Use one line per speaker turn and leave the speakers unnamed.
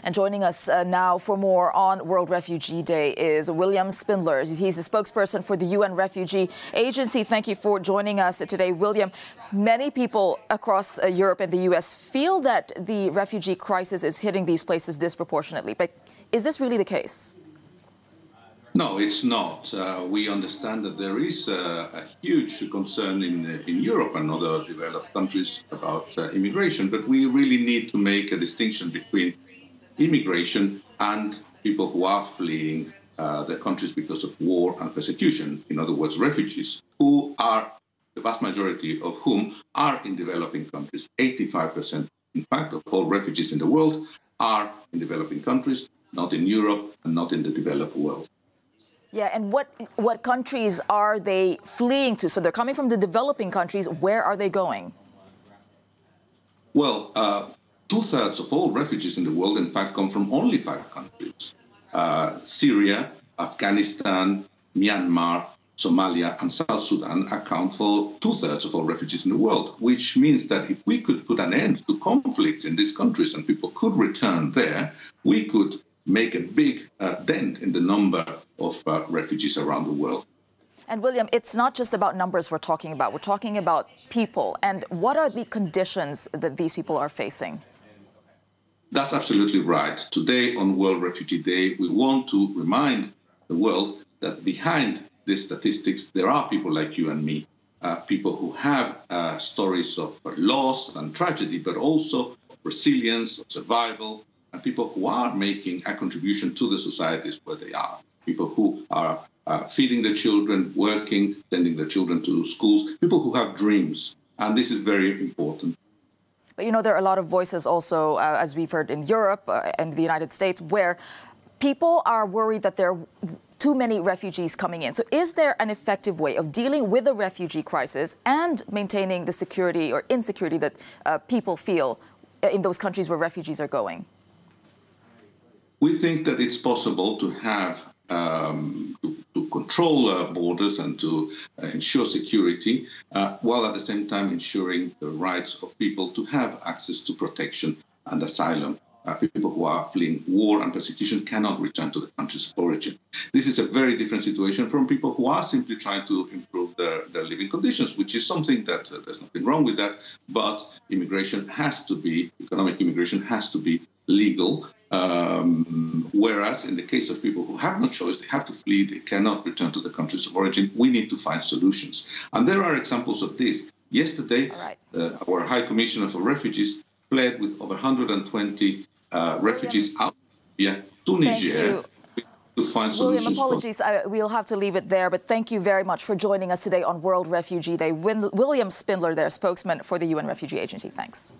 And joining us now for more on World Refugee Day is William Spindler. He's the spokesperson for the UN Refugee Agency. Thank you for joining us today, William. Many people across Europe and the US feel that the refugee crisis is hitting these places disproportionately. But is this really the case?
No, it's not. We understand that there is a huge concern in Europe and other developed countries about immigration, but we really need to make a distinction between immigration and people who are fleeing their countries because of war and persecution. In other words, refugees, who are the vast majority of whom are in developing countries. 85%, in fact, of all refugees in the world are in developing countries, not in Europe and not in the developed world.
Yeah, and what countries are they fleeing to? So they're coming from the developing countries. Where are they going?
Well, two-thirds of all refugees in the world, in fact, come from only 5 countries. Syria, Afghanistan, Myanmar, Somalia, and South Sudan account for two-thirds of all refugees in the world, which means that if we could put an end to conflicts in these countries and people could return there, we could make a big dent in the number of refugees around the world.
And William, it's not just about numbers we're talking about. We're talking about people. And what are the conditions that these people are facing?
That's absolutely right. Today, on World Refugee Day, we want to remind the world that behind these statistics, there are people like you and me, people who have stories of loss and tragedy, but also of resilience, of survival, and people who are making a contribution to the societies where they are. People who are feeding their children, working, sending their children to schools, people who have dreams. And this is very important.
But, you know, there are a lot of voices also, as we've heard in Europe and the United States, where people are worried that there are too many refugees coming in. So is there an effective way of dealing with the refugee crisis and maintaining the security or insecurity that people feel in those countries where refugees are going?
We think that it's possible to have to control borders and to ensure security, while at the same time ensuring the rights of people to have access to protection and asylum. People who are fleeing war and persecution cannot return to the countries of origin. This is a very different situation from people who are simply trying to improve their living conditions, which is something that there's nothing wrong with that, but immigration has to be, economic immigration has to be legal. Whereas in the case of people who have no choice, they have to flee, they cannot return to the countries of origin, we need to find solutions. And there are examples of this. Yesterday, our High Commissioner for Refugees fled with over 120 refugees out to Niger to find solutions.
William, apologies, we'll have to leave it there, but thank you very much for joining us today on World Refugee Day. William Spindler, their spokesman for the UN Refugee Agency. Thanks.